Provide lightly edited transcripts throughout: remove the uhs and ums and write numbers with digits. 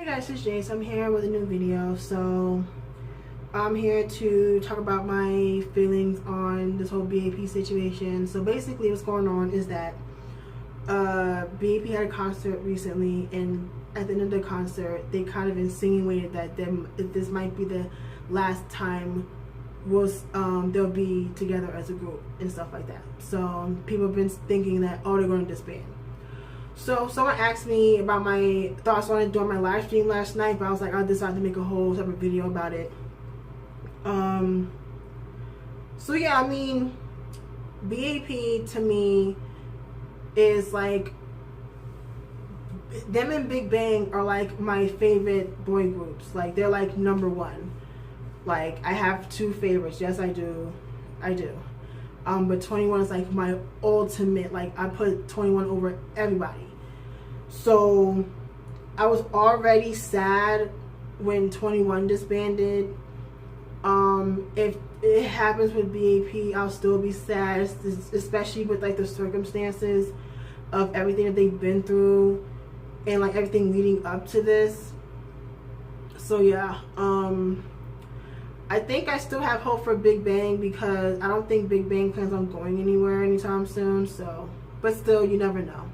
guys, it's Jace. I'm here with a new video. So I'm here to talk about my feelings on this whole B.A.P situation. So basically what's going on is that B.A.P had a concert recently, and at the end of the concert they kind of insinuated that this might be the last time they'll be together as a group and stuff like that. So people have been thinking that, oh, they're going to disband. So someone asked me about my thoughts on it during my live stream last night, but I was like, I decided to make a whole separate video about it. So yeah, I mean, B.A.P to me is like, them and Big Bang are like my favorite boy groups. Like, they're like number one. Like, I have two favorites. Yes, I do. But 21 is like my ultimate. Like, I put 21 over everybody. So I was already sad when 21 disbanded. If it happens with B.A.P, I'll still be sad, especially with like the circumstances of everything that they've been through and like everything leading up to this. So yeah, I think I still have hope for Big Bang, because I don't think Big Bang plans on going anywhere anytime soon. So, but still, you never know.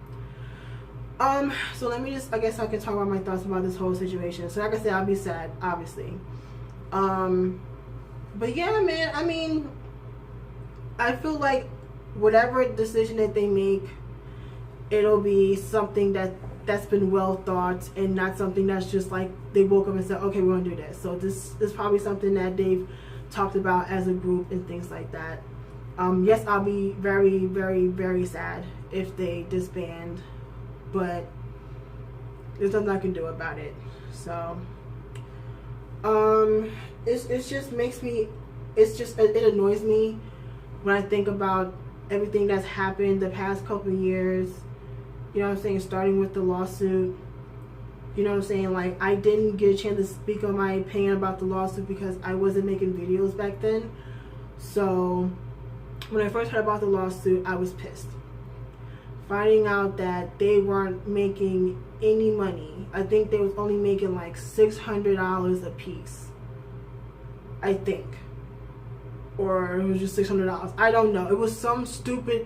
So let me just, I guess I can talk about my thoughts about this whole situation. So like I said, I'll be sad, obviously. But yeah, man, I mean, I feel like whatever decision that they make, it'll be something that's been well thought, and not something that's just like they woke up and said, okay, we're gonna do this. So this is probably something that they've talked about as a group and things like that. Yes, I'll be very, very, very sad if they disband, but there's nothing I can do about it. So it just makes me, it annoys me when I think about everything that's happened the past couple of years. You know what I'm saying? Starting with the lawsuit. You know what I'm saying? Like, I didn't get a chance to speak on my opinion about the lawsuit because I wasn't making videos back then. So when I first heard about the lawsuit, I was pissed. Finding out that they weren't making any money. I think they was only making like $600 a piece, I think. Or it was just $600. I don't know. It was some stupidly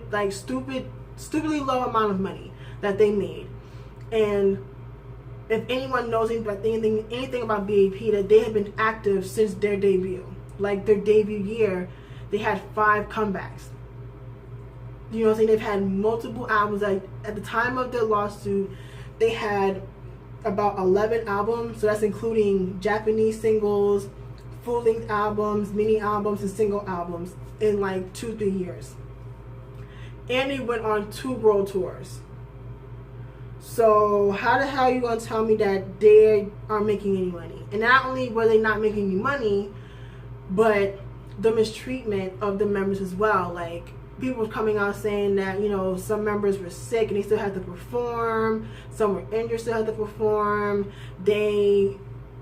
low amount of money that they made. And if anyone knows anything about B.A.P, that they have been active since their debut. Like, their debut year, they had 5 comebacks. You know what I'm saying? They've had multiple albums. Like, at the time of their lawsuit, they had about 11 albums. So that's including Japanese singles, full-length albums, mini albums, and single albums in like 2-3 years. And they went on 2 world tours. So how the hell are you going to tell me that they aren't making any money? And not only were they not making any money, but the mistreatment of the members as well. Like, people were coming out saying that, you know, some members were sick and they still had to perform. Some were injured, still had to perform. They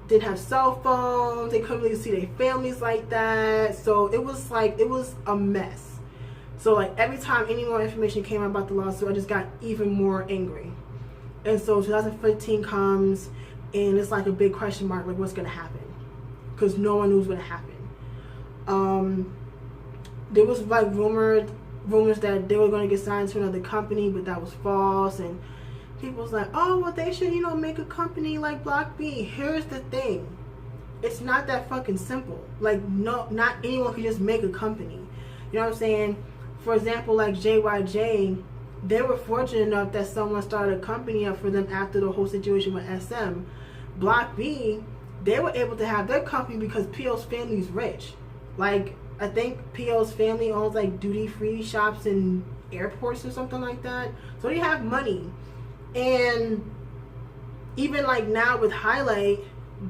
didn't have cell phones. They couldn't really see their families like that. So it was like, it was a mess. So like, every time any more information came out about the lawsuit, I just got even more angry. And so 2015 comes, and it's like a big question mark, like, what's going to happen? Because no one knew what was going to happen. There was like rumors that they were going to get signed to another company, but that was false. And people was like, oh, well, they should, you know, make a company like Block B. Here's the thing. It's not that fucking simple. Like, no, not anyone can just make a company. You know what I'm saying? For example, like JYJ, they were fortunate enough that someone started a company up for them after the whole situation with SM. Block B, they were able to have their company because P.O.'s family's rich. Like, I think P.O.'s family owns like duty-free shops in airports or something like that. So they have money. And even like now with Highlight,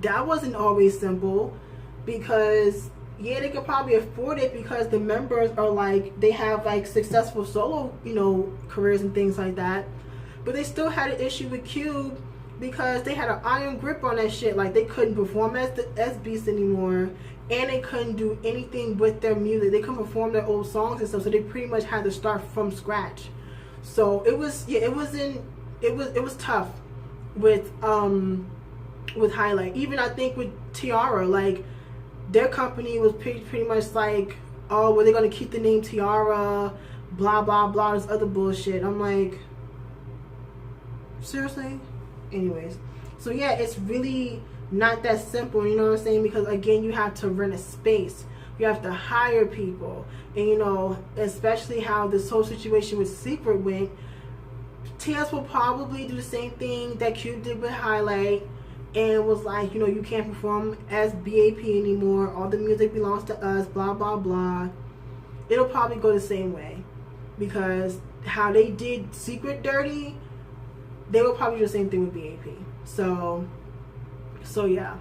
that wasn't always simple, because yeah, they could probably afford it because the members are like, they have like successful solo, you know, careers and things like that. But they still had an issue with Cube because they had an iron grip on that shit. Like, they couldn't perform as Beast anymore, and they couldn't do anything with their music. They couldn't perform their old songs and stuff, so they pretty much had to start from scratch. So it was, yeah, it was tough with with Highlight. Even I think with Tiara, like their company was pretty much like, oh, were they gonna keep the name Tiara? Blah blah blah. This other bullshit. I'm like, seriously? Anyways, so yeah, it's really not that simple, you know what I'm saying? Because again, you have to rent a space, you have to hire people, and you know, especially how this whole situation with Secret went, TS will probably do the same thing that Q did with Highlight, and was like, you know, you can't perform as B.A.P anymore, all the music belongs to us, blah blah blah. It'll probably go the same way, because how they did Secret dirty, they will probably do the same thing with B.A.P. So yeah.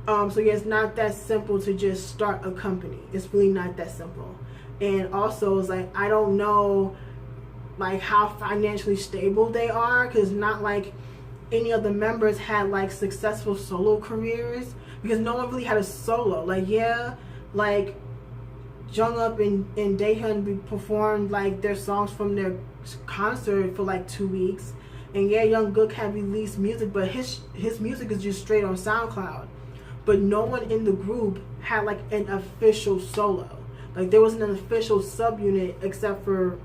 So yeah, it's not that simple to just start a company. It's really not that simple. And also, it's like, I don't know like how financially stable they are, because not like any of the members had like successful solo careers, because no one really had a solo. Like, yeah, like Jungkook and Daehyun performed like their songs from their concert for like 2 weeks. And yeah, Jungkook had released music, but his music is just straight on SoundCloud. But no one in the group had like an official solo. Like there wasn't an official subunit except for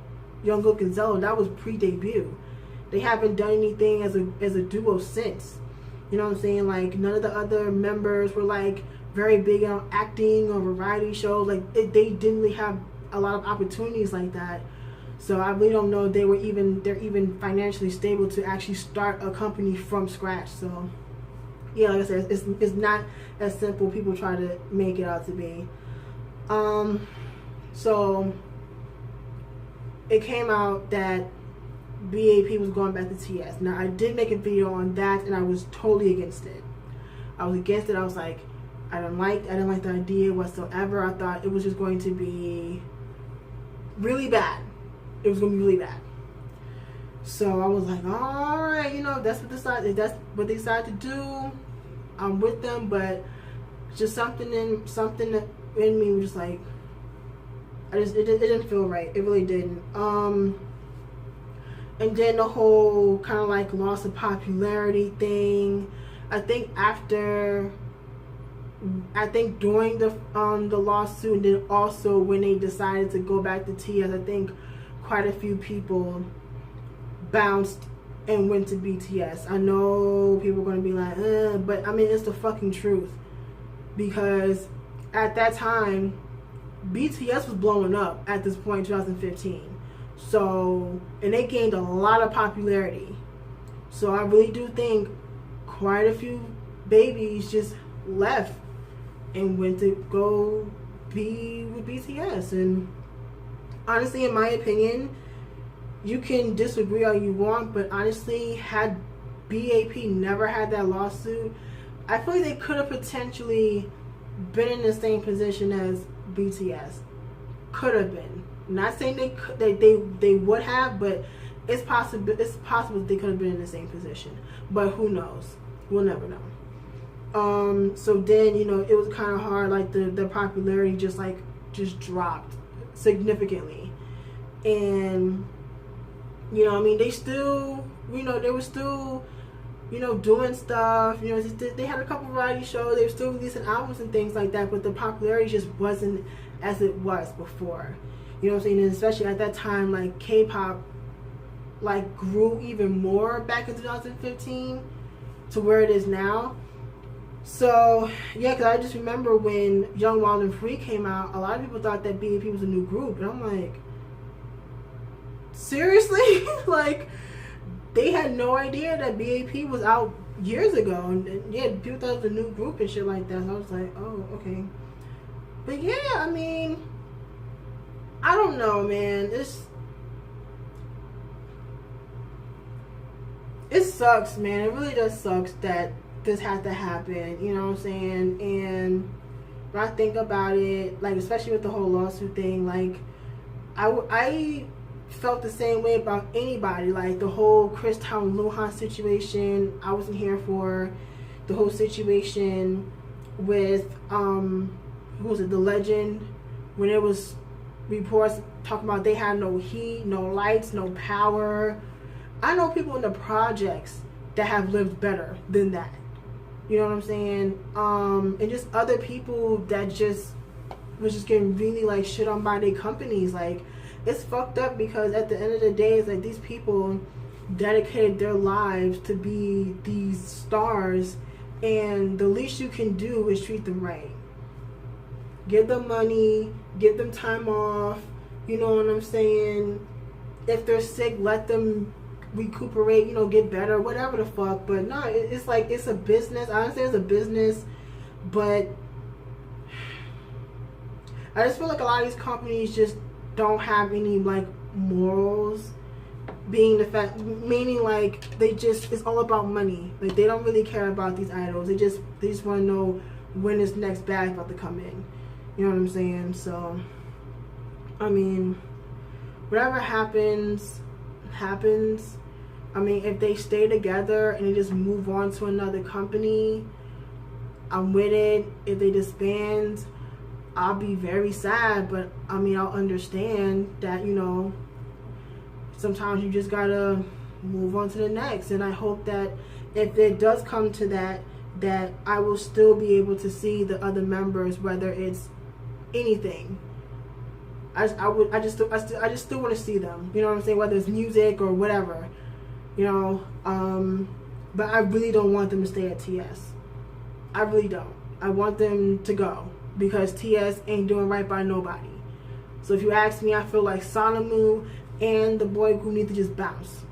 Jungkook and Zello. That was pre-debut. They haven't done anything as a duo since. You know what I'm saying? Like none of the other members were like very big on acting or variety shows. Like they didn't really have a lot of opportunities like that. So I really don't know they're even financially stable to actually start a company from scratch. So yeah, like I said, it's not as simple people try to make it out to be. So it came out that B.A.P was going back to TS. Now I did make a video on that, and I was totally against it. I was against it. I was like, I didn't like the idea whatsoever. I thought it was just going to be really bad. It was going to be really bad. So I was like, all right, you know, that's what they decided to do. I'm with them, but just something in me was just like, it didn't feel right. It really didn't. And then the whole kind of like loss of popularity thing. I think during the lawsuit, and then also when they decided to go back to TS, I think quite a few people bounced and went to BTS. I know people are going to be like, but I mean, it's the fucking truth. Because at that time, BTS was blowing up at this point in 2015. So, and they gained a lot of popularity. So I really do think quite a few babies just left and went to go be with BTS. And honestly, in my opinion, you can disagree all you want, but honestly, had B.A.P never had that lawsuit, I feel like they could have potentially been in the same position as BTS. Could have been. Not saying they would have, but it's possible they could have been in the same position. But who knows? We'll never know. So then, you know, it was kind of hard. Like the popularity just dropped significantly, and you know, I mean, they still, you know, they were still, you know, doing stuff. You know, they had a couple variety shows. They were still releasing albums and things like that. But the popularity just wasn't as it was before. You know what I'm saying? And especially at that time, like K-pop, like grew even more back in 2015 to where it is now. So yeah, because I just remember when Young, Wild and Free came out, a lot of people thought that B.A.P was a new group, and I'm like, seriously? Like, they had no idea that B.A.P was out years ago, and yeah, people thought it was a new group and shit like that. So I was like, oh, okay. But yeah, I mean, I don't know, man. It sucks, man. It really does suck that this had to happen. You know what I'm saying? And when I think about it, like especially with the whole lawsuit thing, like I felt the same way about anybody. Like the whole Chris Town Luhan situation, I wasn't here for. The whole situation with who was it, The Legend, when it was reports talking about they had no heat, no lights, no power. I know people in the projects that have lived better than that. You know what I'm saying? And just other people that just was just getting really like shit on by their companies. Like, it's fucked up because at the end of the day, it's like these people dedicated their lives to be these stars, and the least you can do is treat them right. Give them money, give them time off, you know what I'm saying? If they're sick, let them recuperate, you know, get better, whatever the fuck. But no, it's like, it's a business. I understand it's a business, but I just feel like a lot of these companies just don't have any like morals, being the fact, meaning like they just, it's all about money. Like, they don't really care about these idols. They just want to know when this next bag about to come in. You know what I'm saying? So, I mean, whatever happens. I mean, if they stay together and they just move on to another company, I'm with it. If they disband, I'll be very sad, but I mean, I'll understand that, you know, sometimes you just gotta move on to the next. And I hope that if it does come to that, that I will still be able to see the other members, whether it's anything. I just still want to see them. You know what I'm saying? Whether it's music or whatever, you know. But I really don't want them to stay at TS. I really don't. I want them to go because TS ain't doing right by nobody. So if you ask me, I feel like Salamu and the boy group need to just bounce,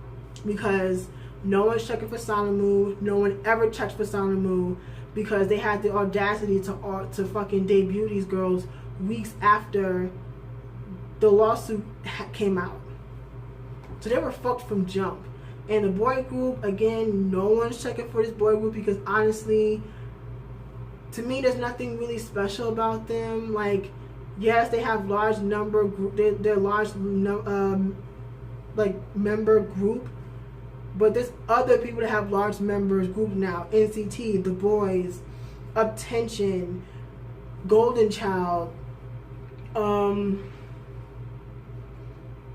because no one's checking for Salamu. No one ever checked for Salamu, because they had the audacity to fucking debut these girls weeks after the lawsuit came out. So they were fucked from jump. And the boy group, again, no one's checking for this boy group, because honestly, to me, there's nothing really special about them. Like, yes, they have large number group, they're large like member group, but there's other people that have large members group now. NCT, The Boys, Uptension, Golden Child,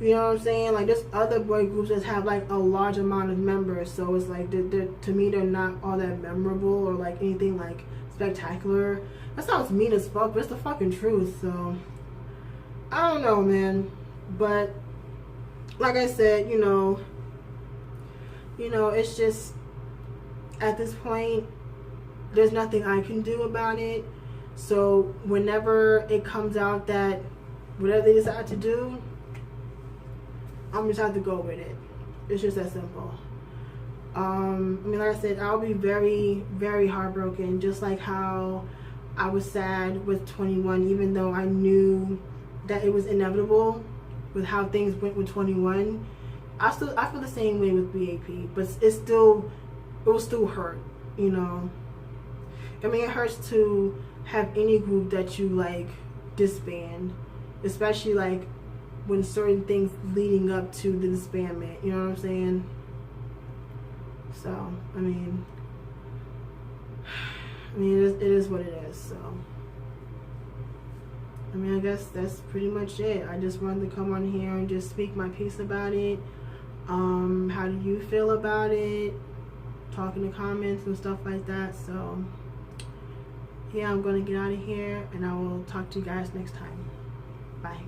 you know what I'm saying? Like, there's other boy groups that have like a large amount of members, so it's like to me they're not all that memorable or like anything like spectacular. That sounds mean as fuck, but it's the fucking truth. So I don't know, man. But like I said, you know, it's just, at this point, there's nothing I can do about it. So whenever it comes out that whatever they decide to do, I'm just have to go with it. It's just that simple. I mean, like I said, I'll be very, very heartbroken, just like how I was sad with 21, even though I knew that it was inevitable with how things went with 21. I feel the same way with B.A.P, but it will still hurt, you know. I mean, it hurts to have any group that you like disband, especially like when certain things leading up to the disbandment, you know what I'm saying? So, I mean, it is what it is. So, I mean, I guess that's pretty much it. I just wanted to come on here and just speak my piece about it. How do you feel about it? Talk in the comments and stuff like that. So, yeah, I'm going to get out of here, and I will talk to you guys next time. Bye.